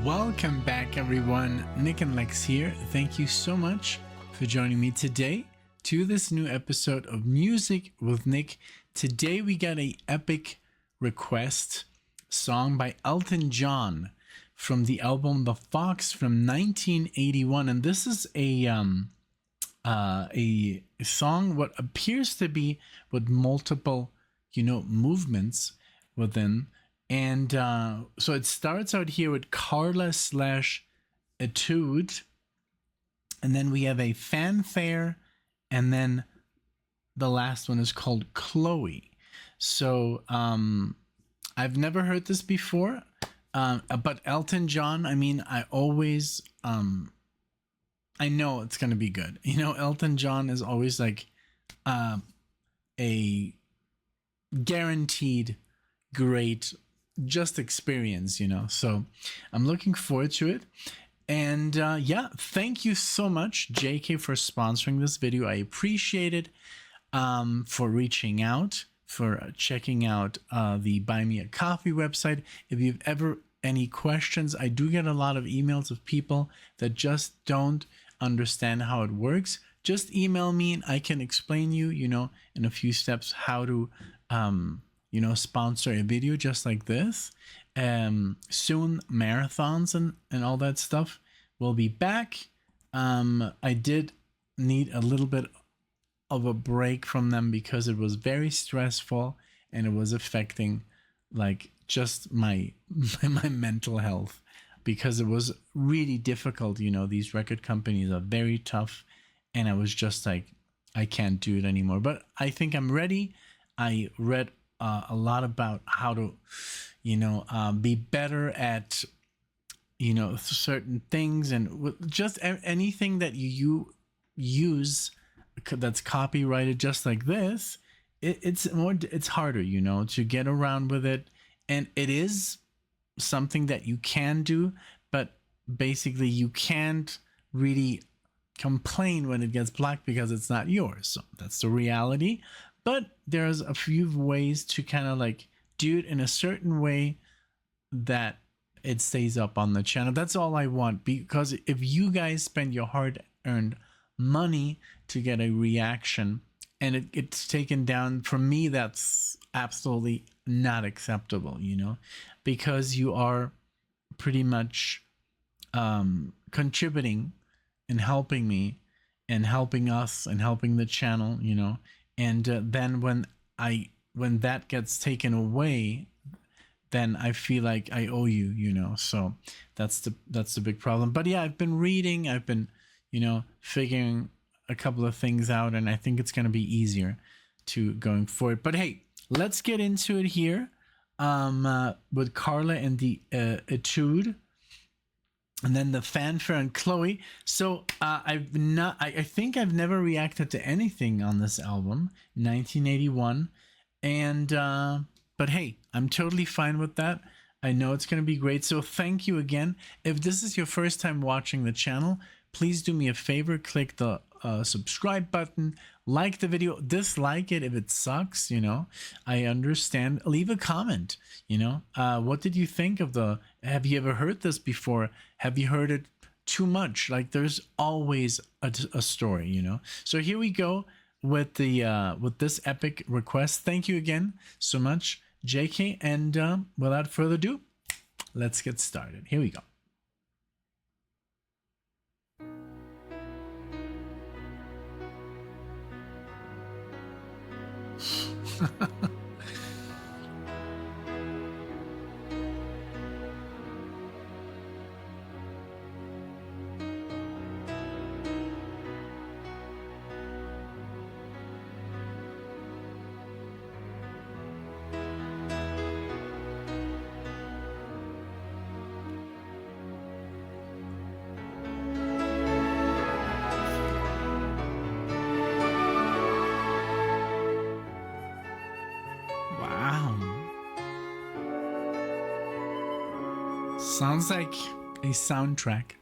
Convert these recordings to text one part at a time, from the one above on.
Welcome back, everyone. NicknLex here. Thank you so much for joining me today to this new episode of Music with Nick. Today we got a epic request song by Elton John from the album The Fox from 1981, and this is a song what appears to be with multiple movements within. And so it starts out here with Carla / Etude, and then we have a Fanfare, and then the last one is called Chloe. So I've never heard this before, but Elton John, I mean, I always I know it's gonna be good. Elton John is always like a guaranteed great just experience, so I'm looking forward to it. And yeah, thank you so much, JK, for sponsoring this video. I appreciate it, for reaching out, for checking out the Buy Me a Coffee website. If you've ever any questions, I do get a lot of emails of people that just don't understand how it works. Just email me and I can explain you, in a few steps how to sponsor a video just like this. Soon marathons and all that stuff will be back. I did need a little bit of a break from them because it was very stressful and it was affecting like just my mental health, because it was really difficult. These record companies are very tough, and I was just like, I can't do it anymore. But I think I'm ready. I read a lot about how to be better at certain things, and just anything that you use that's copyrighted just like this, it's harder to get around with it. And it is something that you can do, but basically you can't really complain when it gets blocked because it's not yours. So that's the reality. But there's a few ways to kind of like do it in a certain way that it stays up on the channel. That's all I want, because if you guys spend your hard-earned money to get a reaction and it's taken down, for me, that's absolutely not acceptable, because you are pretty much contributing and helping me and helping us and helping the channel, and then when that gets taken away, then I feel like I owe you, so that's the big problem. But yeah, I've been reading, I've been figuring a couple of things out, and I think it's going to be easier to going forward. But hey, let's get into it here with Carla and the Etude, and then the Fanfare and Chloe. So I think I've never reacted to anything on this album, 1981, and but hey, I'm totally fine with that. I know it's going to be great. So thank you again. If this is your first time watching the channel, please do me a favor, click the subscribe button, like the video, dislike it if it sucks, I understand. Leave a comment, what did you think of have you ever heard this before? Have you heard it too much? Like, there's always a story, So here we go with the with this epic request. Thank you again so much, JK, and without further ado, let's get started. Here we go. Sounds like a soundtrack.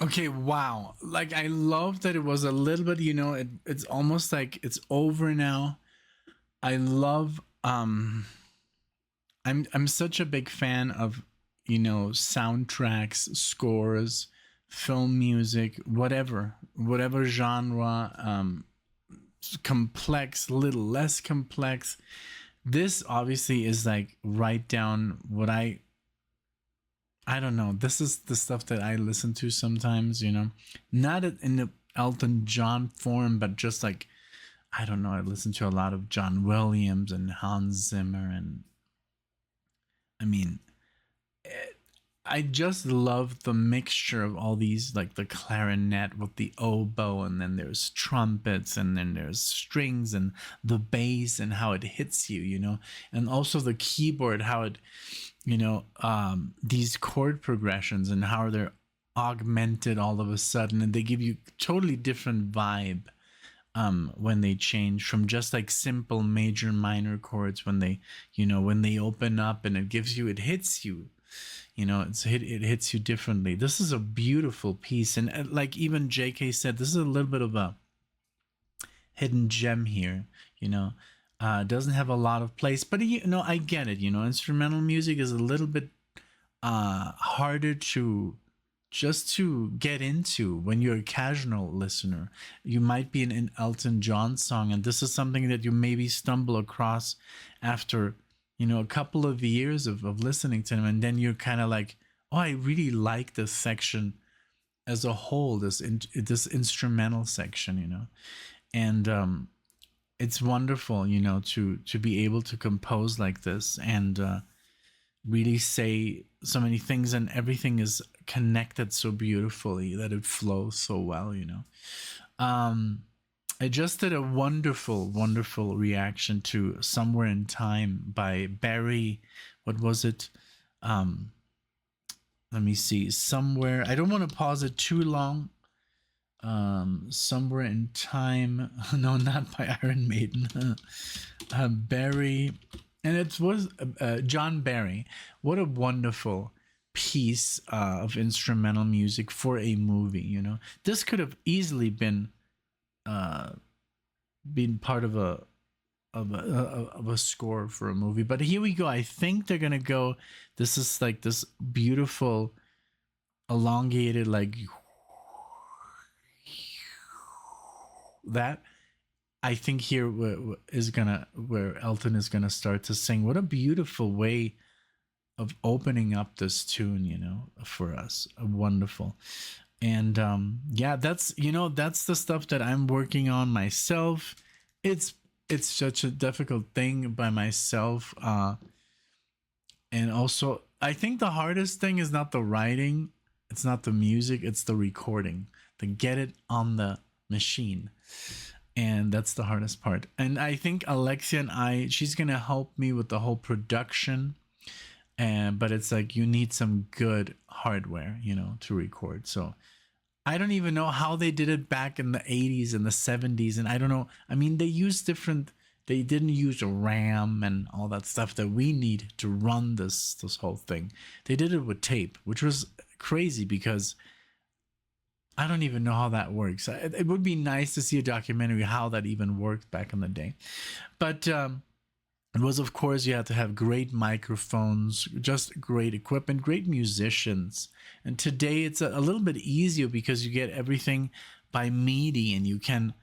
Okay, wow. Like I love that it was a little bit, it's almost like it's over now. I love I'm such a big fan of, soundtracks, scores, film music, whatever genre, complex, little less complex. This obviously is like right down what I don't know. This is the stuff that I listen to sometimes, not in the Elton John form, but just like, I don't know. I listen to a lot of John Williams and Hans Zimmer. And I mean, I just love the mixture of all these, like the clarinet with the oboe, and then there's trumpets, and then there's strings, and the bass, and how it hits you, and also the keyboard, how it, these chord progressions and how they're augmented all of a sudden, and they give you totally different vibe when they change from just like simple major minor chords, when they open up, and it hits you, it hits you differently. This is a beautiful piece, and like even JK said, this is a little bit of a hidden gem here. Doesn't have a lot of place, but I get it. Instrumental music is a little bit harder to get into when you're a casual listener. You might be in an Elton John song, and this is something that you maybe stumble across after a couple of years of listening to him, and then you're kind of like, oh, I really like this section as a whole, this instrumental section, and it's wonderful, to be able to compose like this, and really say so many things, and everything is connected so beautifully that it flows so well. I just did a wonderful reaction to Somewhere in Time by Barry. What was it? Let me see. Somewhere. I don't want to pause it too long. Somewhere in Time. No, not by Iron Maiden. Barry. And it was John Barry. What a wonderful piece of instrumental music for a movie. This could have easily been part of a score for a movie, but here we go. I think they're gonna go. This is like this beautiful, elongated, like that. I think here where Elton is gonna start to sing. What a beautiful way of opening up this tune, for us. Wonderful. And yeah, that's the stuff that I'm working on myself. It's such a difficult thing by myself, and also I think the hardest thing is not the writing, it's not the music, it's the recording, to get it on the machine. And that's the hardest part. And I think Alexia she's gonna help me with the whole production. But it's like you need some good hardware, to record. So I don't even know how they did it back in the 80s and the 70s. And I don't know. I mean, they didn't use a RAM and all that stuff that we need to run this whole thing. They did it with tape, which was crazy because I don't even know how that works. It would be nice to see a documentary how that even worked back in the day. But it was, of course, you had to have great microphones, just great equipment, great musicians. And today it's a little bit easier because you get everything by MIDI, and you can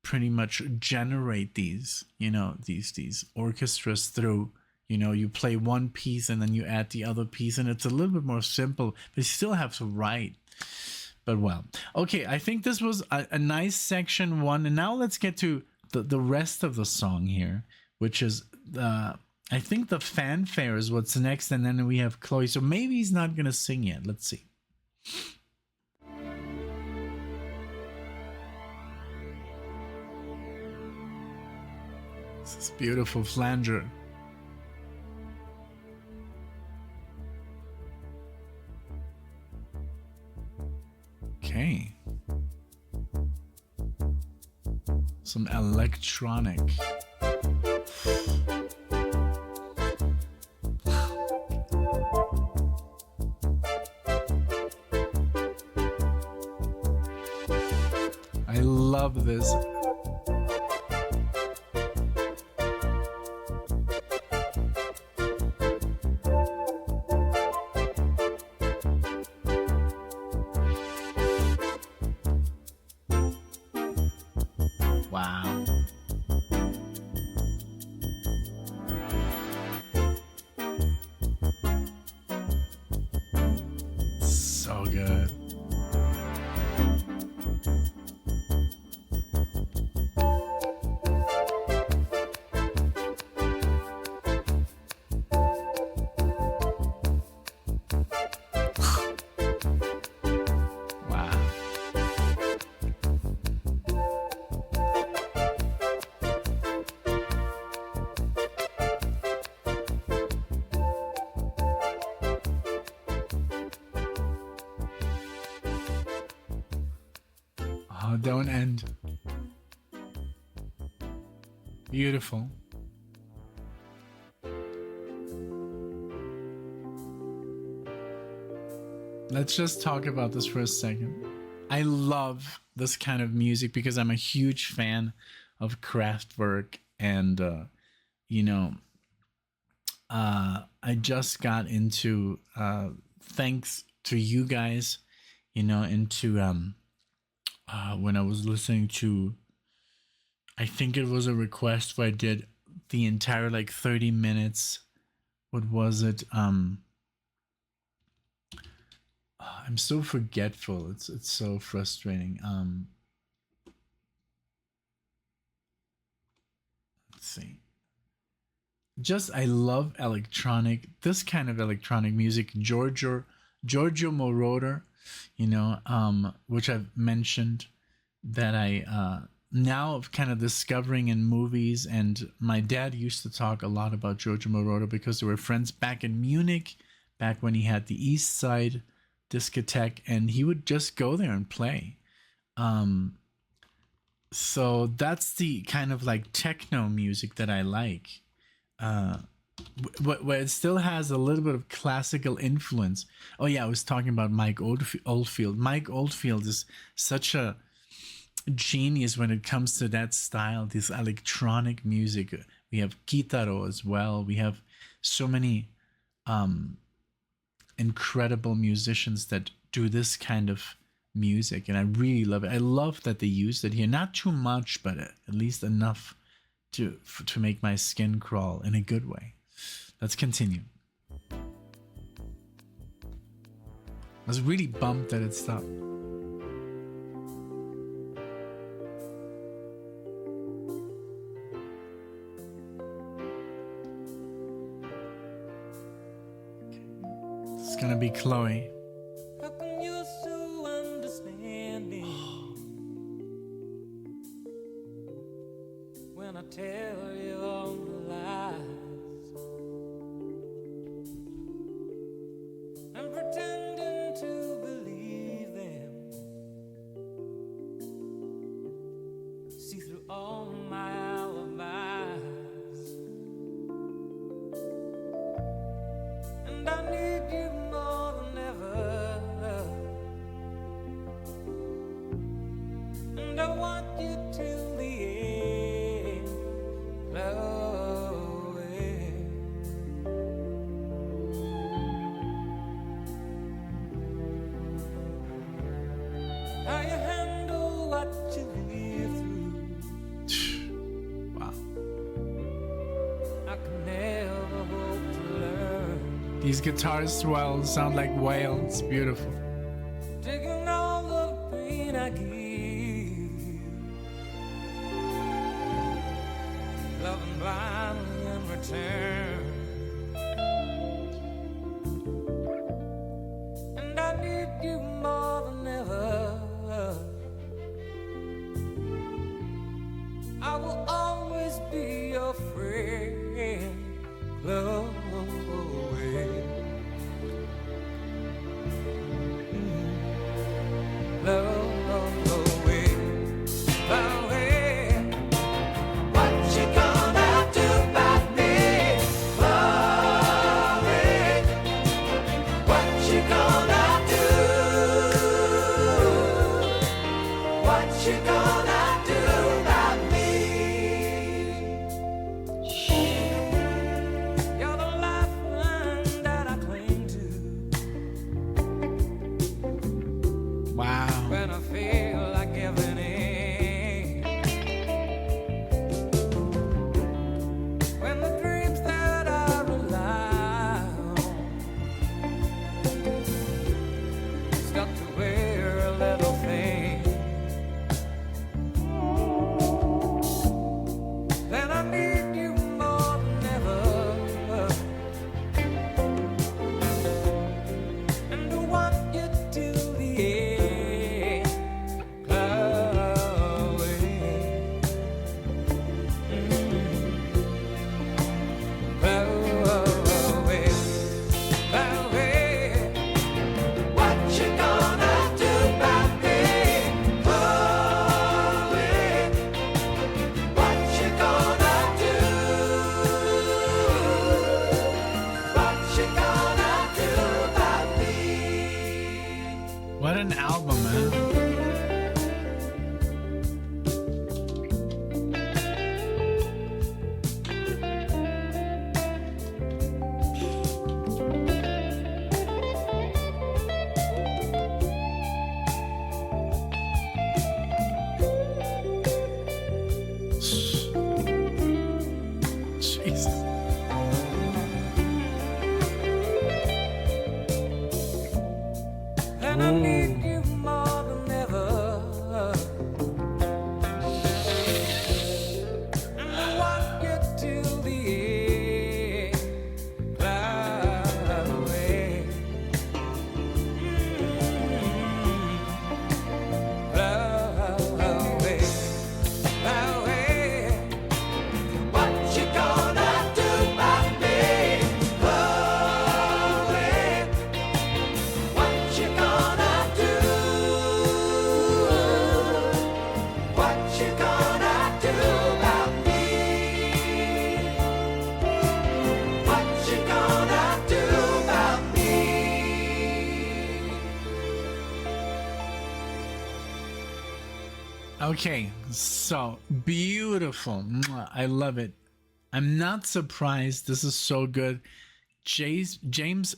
pretty much generate these orchestras through, you play one piece and then you add the other piece, and it's a little bit more simple, but you still have to write. But well, okay, I think this was a nice section one. And now let's get to the rest of the song here, which is I think the fanfare is what's next, and then we have Chloe. So maybe he's not gonna sing yet. Let's see. This is beautiful flanger. Okay. Some electronic. love this. Wow. So good. Wow. Oh, don't end. Beautiful. Let's just talk about this for a second. I love this kind of music because I'm a huge fan of Kraftwerk, and you know, I just got into thanks to you guys, you know, into when I was listening to, I think it was a request where I did the entire like 30 minutes. What was it? I'm so forgetful. It's so frustrating. Let's see. Just I love this kind of electronic music. Giorgio Moroder, you know, which I've mentioned that I now kind of discovering in movies. And my dad used to talk a lot about Giorgio Moroder because they were friends back in Munich, back when he had the East Side discotheque, and he would just go there and play. So that's the kind of like techno music that I like, where it still has a little bit of classical influence. Oh yeah, I was talking about Mike Oldfield. Mike Oldfield is such a genius when it comes to that style, this electronic music. We have Kitaro as well. We have so many incredible musicians that do this kind of music, and I really love it. I love that they used it here. Not too much, but at least enough to make my skin crawl in a good way. Let's continue. I was really bummed that it stopped. It's gonna be Chloe. How come you're so understanding when I tell you all the lies and pretending to believe them? See through all my alibis, and I need you more than ever, and I want you till the end, Chloe. How you handle what you live through, Wow. I can never hope to learn. These guitars swell sound like whales. Beautiful. Taking all the pain I give, loving blindly in return, and I need you more than ever. I will always be your friend, Chloe. What you gonna do about me? an album, man. And I need you more than ever. And I want you till the end. Fly away. Fly away. Fly away. What you gonna do about me? Away. What you gonna do? What you gonna do about me? What you gonna do about me? Okay, so beautiful. Mwah, I love it. I'm not surprised. This is so good. James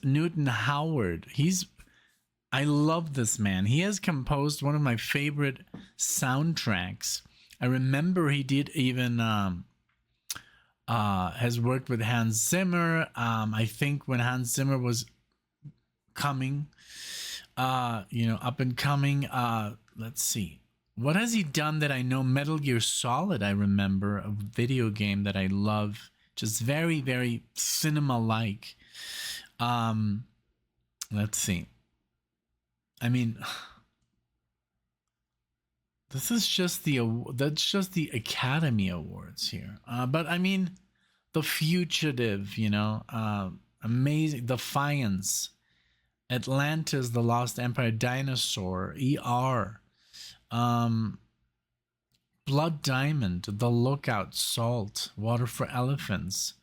Newton Howard. I love this man. He has composed one of my favorite soundtracks. I remember he did even has worked with Hans Zimmer. I think when Hans Zimmer was coming, up and coming. Let's see. What has he done that I know? Metal Gear Solid, I remember, a video game that I love. Just very, very cinema-like. Let's see. I mean, that's just the Academy Awards here. But I mean, The Fugitive, amazing. Defiance, Atlantis, The Lost Empire, Dinosaur, ER, Blood Diamond, The Lookout, Salt, Water for Elephants,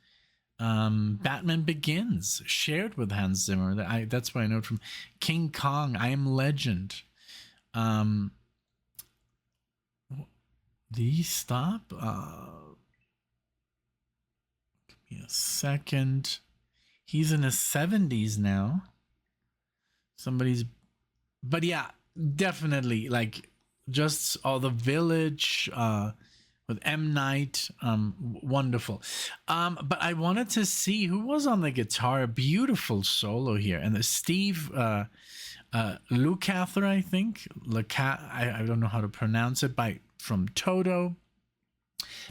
Batman Begins, shared with Hans Zimmer. That's what I know from King Kong, I Am Legend. Did he stop? Give me a second. He's in his 70s now. But yeah, definitely, like, just all The Village, with M. Night, wonderful. But I wanted to see who was on the guitar. Beautiful solo here, and the Steve Lukather, I think. I don't know how to pronounce it. From Toto,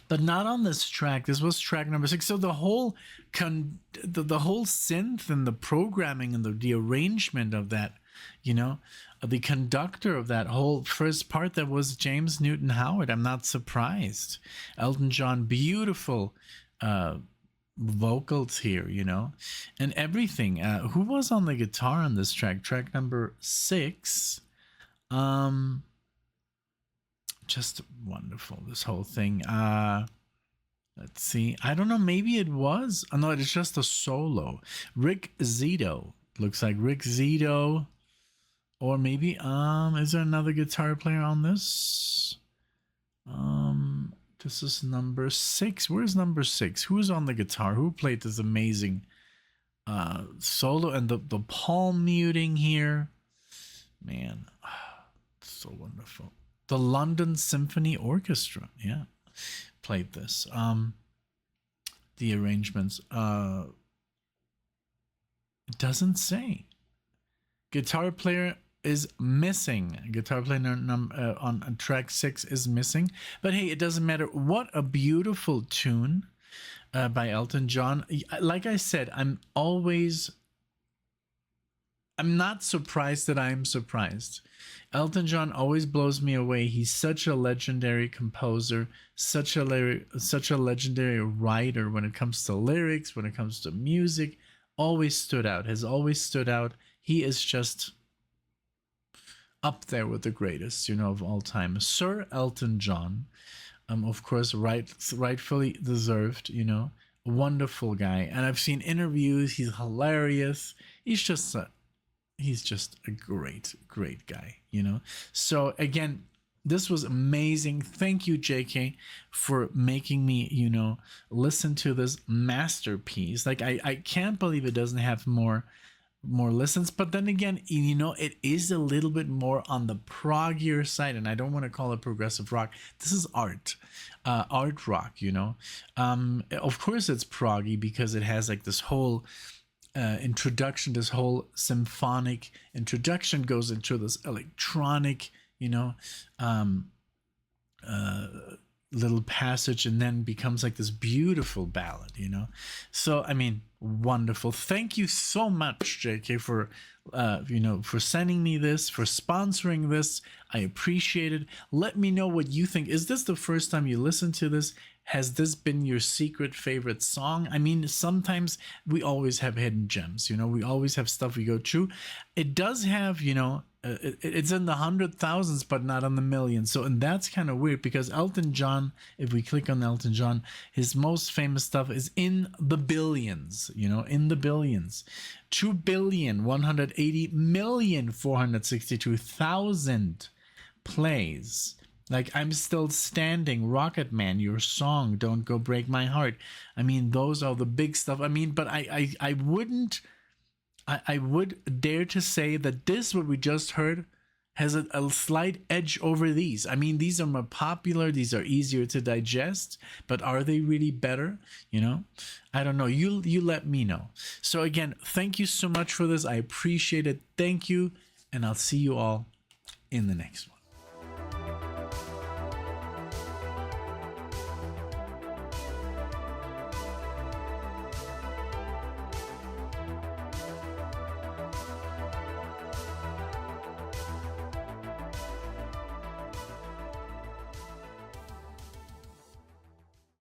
but not on this track. This was track number 6. So the whole the whole synth and the programming and the arrangement of that, the conductor of that whole first part, that was James Newton Howard. I'm not surprised. Elton John, beautiful vocals here, and everything. Who was on the guitar on this track? Track number 6. Just wonderful, this whole thing. Let's see. I don't know. Maybe it was. Oh, no, it's just a solo. Rick Zito. Looks like Rick Zito. Or maybe, is there another guitar player on this? This is number 6. Where's number 6? Who's on the guitar? Who played this amazing solo? And the palm muting here. Man, so wonderful. The London Symphony Orchestra, yeah, played this. The arrangements, it doesn't say. Guitar player is missing. Guitar player on track 6 is missing. But hey, it doesn't matter. What a beautiful tune by Elton John. Like I said, I'm not surprised that I'm surprised. Elton John always blows me away. He's such a legendary composer, such a legendary writer when it comes to lyrics, when it comes to music. Has always stood out. He is just up there with the greatest, of all time. Sir Elton John, of course, rightfully deserved, a wonderful guy. And I've seen interviews. He's hilarious. He's just he's just a great guy, you know. So again, this was amazing. Thank you, JK, for making me, you know, listen to this masterpiece. Like I can't believe it doesn't have more listens. But then again, you know, it is a little bit more on the proggier side, and I don't want to call it progressive rock. This is art rock, you know. Of course it's proggy because it has like this whole introduction, this whole symphonic introduction goes into this electronic, you know, little passage, and then becomes like this beautiful ballad, you know. So I mean, wonderful. Thank you so much, JK, for you know, for sending me this, for sponsoring this. I appreciate it. Let me know what you think. Is this the first time you listen to this? Has this been your secret favorite song? I mean, sometimes we always have hidden gems, you know, we always have stuff we go through. It does have, you know, it's in the 100,000s, but not on the millions. So, and that's kind of weird because Elton John, if we click on Elton John, his most famous stuff is in the billions, you know, in the billions. 2,180,462,000 plays. Like I'm Still Standing, Rocket Man, your song, Don't Go Break My Heart. I mean, those are the big stuff. I mean, but I would dare to say that this, what we just heard, has a slight edge over these. I mean, these are more popular, these are easier to digest, but are they really better? You know, I don't know. You let me know. So again, thank you so much for this. I appreciate it. Thank you. And I'll see you all in the next one.